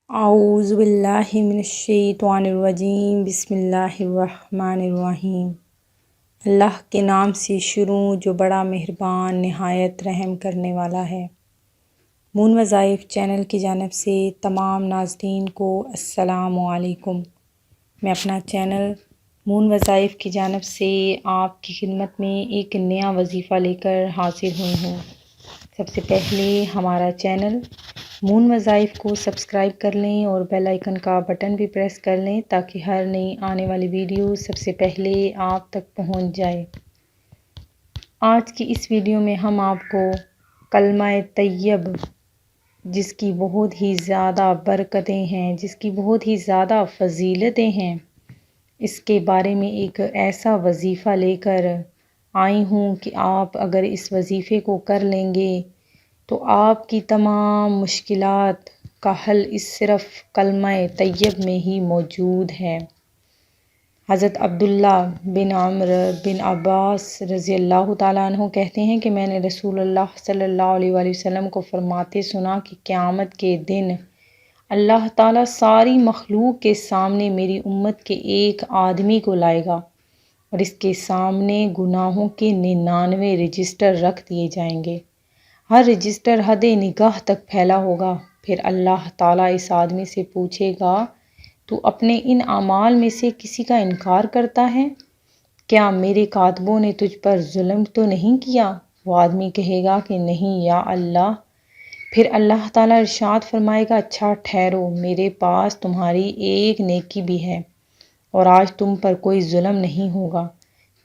اعوذ باللہ من الشیطان الرجیم، بسم اللہ الرحمن الرحیم۔ اللہ کے نام سے شروع جو بڑا مہربان نہایت رحم کرنے والا ہے۔ مون وظائف چینل کی جانب سے تمام ناظرین کو السلام علیکم۔ میں اپنا چینل مون وظائف کی جانب سے آپ کی خدمت میں ایک نیا وظیفہ لے کر حاضر ہوئی ہوں۔ سب سے پہلے ہمارا چینل مون وظائف کو سبسکرائب کر لیں اور بیل آئیکن کا بٹن بھی پریس کر لیں تاکہ ہر نئی آنے والی ویڈیو سب سے پہلے آپ تک پہنچ جائے۔ آج کی اس ویڈیو میں ہم آپ کو کلمہ طیب، جس کی بہت ہی زیادہ برکتیں ہیں، جس کی بہت ہی زیادہ فضیلتیں ہیں، اس کے بارے میں ایک ایسا وظیفہ لے کر آئی ہوں کہ آپ اگر اس وظیفے کو کر لیں گے تو آپ کی تمام مشکلات کا حل اس صرف کلمہ طیب میں ہی موجود ہے۔ حضرت عبداللہ بن عمرو بن عباس رضی اللہ تعالیٰ عنہ کہتے ہیں کہ میں نے رسول اللہ صلی اللہ علیہ وآلہ وسلم کو فرماتے سنا کہ قیامت کے دن اللہ تعالیٰ ساری مخلوق کے سامنے میری امت کے ایک آدمی کو لائے گا اور اس کے سامنے گناہوں کے 99 رجسٹر رکھ دیے جائیں گے۔ ہر رجسٹر حد نگاہ تک پھیلا ہوگا۔ پھر اللہ تعالیٰ اس آدمی سے پوچھے گا، تو اپنے ان اعمال میں سے کسی کا انکار کرتا ہے؟ کیا میرے کاتبوں نے تجھ پر ظلم تو نہیں کیا؟ وہ آدمی کہے گا کہ نہیں یا اللہ۔ پھر اللہ تعالیٰ ارشاد فرمائے گا، اچھا ٹھہرو، میرے پاس تمہاری ایک نیکی بھی ہے اور آج تم پر کوئی ظلم نہیں ہوگا۔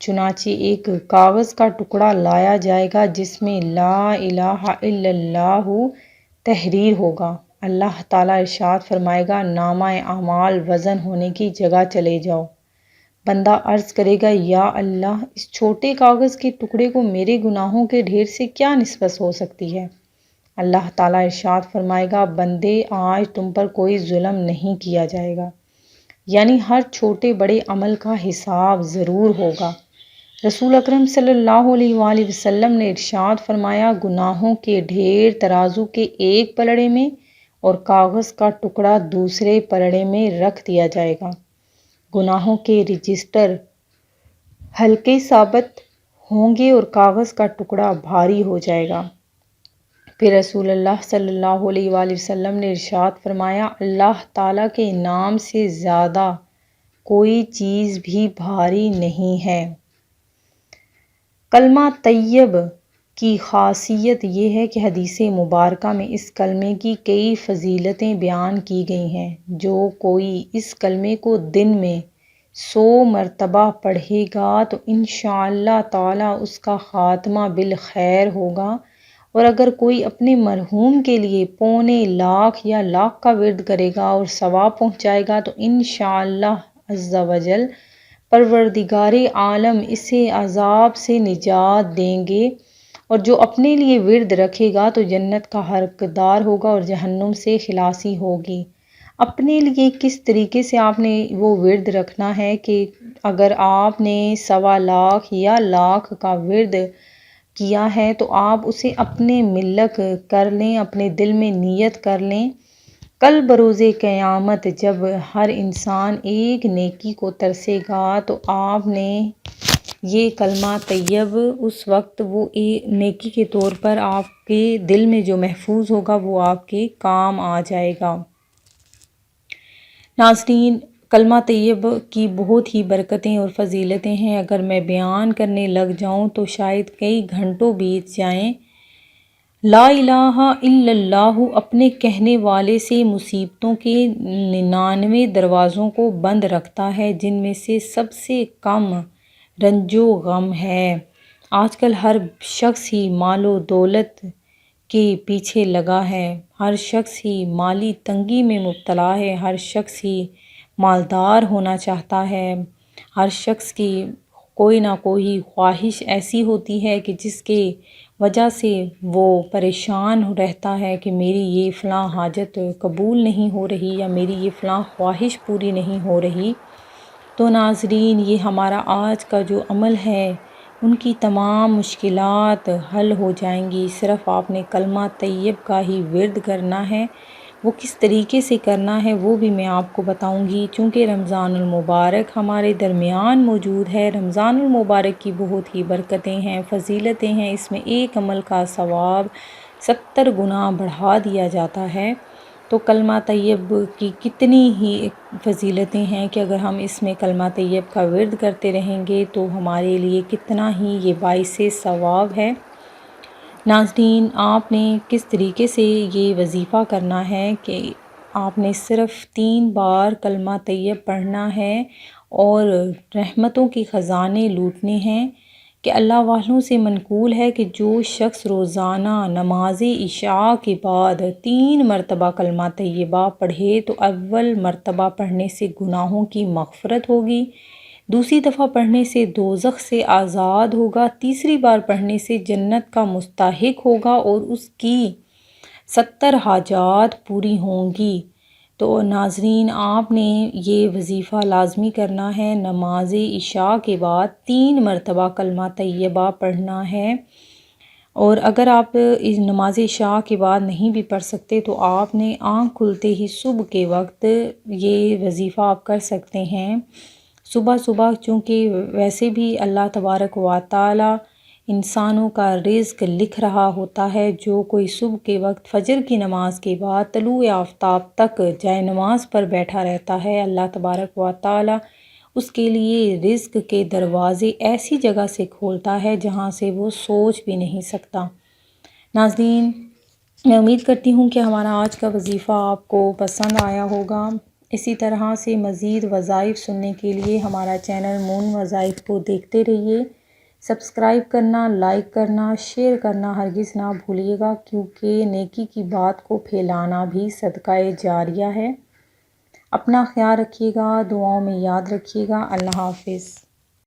چنانچہ ایک کاغذ کا ٹکڑا لایا جائے گا جس میں لا الہ الا اللہ تحریر ہوگا۔ اللہ تعالیٰ ارشاد فرمائے گا، نامہ اعمال وزن ہونے کی جگہ چلے جاؤ۔ بندہ عرض کرے گا، یا اللہ، اس چھوٹے کاغذ کے ٹکڑے کو میرے گناہوں کے ڈھیر سے کیا نسبت ہو سکتی ہے؟ اللہ تعالیٰ ارشاد فرمائے گا، بندے، آج تم پر کوئی ظلم نہیں کیا جائے گا، یعنی ہر چھوٹے بڑے عمل کا حساب ضرور ہوگا۔ رسول اکرم صلی اللہ علیہ وآلہ وسلم نے ارشاد فرمایا، گناہوں کے ڈھیر ترازو کے ایک پلڑے میں اور کاغذ کا ٹکڑا دوسرے پلڑے میں رکھ دیا جائے گا۔ گناہوں کے رجسٹر ہلکے ثابت ہوں گے اور کاغذ کا ٹکڑا بھاری ہو جائے گا۔ پھر رسول اللہ صلی اللہ علیہ وآلہ وسلم نے ارشاد فرمایا، اللہ تعالیٰ کے نام سے زیادہ کوئی چیز بھی بھاری نہیں ہے۔ کلمہ طیب کی خاصیت یہ ہے کہ حدیث مبارکہ میں اس کلمے کی کئی فضیلتیں بیان کی گئی ہیں۔ جو کوئی اس کلمے کو دن میں 100 مرتبہ پڑھے گا تو انشاءاللہ تعالیٰ اس کا خاتمہ بالخیر ہوگا، اور اگر کوئی اپنے مرحوم کے لیے 2.25 لاکھ یا لاکھ کا ورد کرے گا اور ثواب پہنچائے گا تو انشاءاللہ عز و جل پروردگار عالم اسے عذاب سے نجات دیں گے، اور جو اپنے لیے ورد رکھے گا تو جنت کا حقدار ہوگا اور جہنم سے خلاصی ہوگی۔ اپنے لیے کس طریقے سے آپ نے وہ ورد رکھنا ہے کہ اگر آپ نے 1.25 لاکھ یا لاکھ کا ورد کیا ہے تو آپ اسے اپنے ملک کر لیں، اپنے دل میں نیت کر لیں۔ کل بروز قیامت جب ہر انسان ایک نیکی کو ترسے گا تو آپ نے یہ کلمہ طیب اس وقت وہ نیکی کے طور پر آپ کے دل میں جو محفوظ ہوگا وہ آپ کے کام آ جائے گا۔ ناظرین، کلمہ طیب کی بہت ہی برکتیں اور فضیلتیں ہیں۔ اگر میں بیان کرنے لگ جاؤں تو شاید کئی گھنٹوں بیت جائیں۔ لا الہ الا اللہ اپنے کہنے والے سے مصیبتوں کے 99 دروازوں کو بند رکھتا ہے، جن میں سے سب سے کم رنج و غم ہے۔ آج کل ہر شخص ہی مال و دولت کے پیچھے لگا ہے، ہر شخص ہی مالی تنگی میں مبتلا ہے، ہر شخص ہی مالدار ہونا چاہتا ہے، ہر شخص کی کوئی نہ کوئی خواہش ایسی ہوتی ہے کہ جس کے وجہ سے وہ پریشان رہتا ہے کہ میری یہ فلاں حاجت قبول نہیں ہو رہی یا میری یہ فلاں خواہش پوری نہیں ہو رہی۔ تو ناظرین، یہ ہمارا آج کا جو عمل ہے ان کی تمام مشکلات حل ہو جائیں گی۔ صرف آپ نے کلمہ طیب کا ہی ورد کرنا ہے۔ وہ کس طریقے سے کرنا ہے وہ بھی میں آپ کو بتاؤں گی۔ چونکہ رمضان المبارک ہمارے درمیان موجود ہے، رمضان المبارک کی بہت ہی برکتیں ہیں، فضیلتیں ہیں، اس میں ایک عمل کا ثواب 70 گنا بڑھا دیا جاتا ہے۔ تو کلمہ طیب کی کتنی ہی فضیلتیں ہیں کہ اگر ہم اس میں کلمہ طیب کا ورد کرتے رہیں گے تو ہمارے لیے کتنا ہی یہ باعث ثواب ہے۔ ناظرین، آپ نے کس طریقے سے یہ وظیفہ کرنا ہے کہ آپ نے صرف 3 بار کلمہ طیب پڑھنا ہے اور رحمتوں کے خزانے لوٹنے ہیں کہ اللہ والوں سے منقول ہے کہ جو شخص روزانہ نماز عشاء کے بعد 3 مرتبہ کلمہ طیبہ پڑھے تو اول مرتبہ پڑھنے سے گناہوں کی مغفرت ہوگی، دوسری دفعہ پڑھنے سے دوزخ سے آزاد ہوگا، تیسری بار پڑھنے سے جنت کا مستحق ہوگا اور اس کی 70 حاجات پوری ہوں گی۔ تو ناظرین، آپ نے یہ وظیفہ لازمی کرنا ہے، نماز عشاء کے بعد 3 مرتبہ کلمہ طیبہ پڑھنا ہے۔ اور اگر آپ اس نماز عشاء کے بعد نہیں بھی پڑھ سکتے تو آپ نے آنکھ کھلتے ہی صبح کے وقت یہ وظیفہ آپ کر سکتے ہیں۔ صبح صبح چونکہ ویسے بھی اللہ تبارک و تعالی انسانوں کا رزق لکھ رہا ہوتا ہے، جو کوئی صبح کے وقت فجر کی نماز کے بعد طلوع آفتاب تک جائے نماز پر بیٹھا رہتا ہے، اللہ تبارک و تعالی اس کے لیے رزق کے دروازے ایسی جگہ سے کھولتا ہے جہاں سے وہ سوچ بھی نہیں سکتا۔ ناظرین، میں امید کرتی ہوں کہ ہمارا آج کا وظیفہ آپ کو پسند آیا ہوگا۔ اسی طرح سے مزید وظائف سننے کے لیے ہمارا چینل مون وظائف کو دیکھتے رہیے۔ سبسکرائب کرنا، لائک کرنا، شیئر کرنا ہرگز نہ بھولیے گا، کیونکہ نیکی کی بات کو پھیلانا بھی صدقہ جاریہ ہے۔ اپنا خیال رکھیے گا، دعاؤں میں یاد رکھیے گا۔ اللہ حافظ۔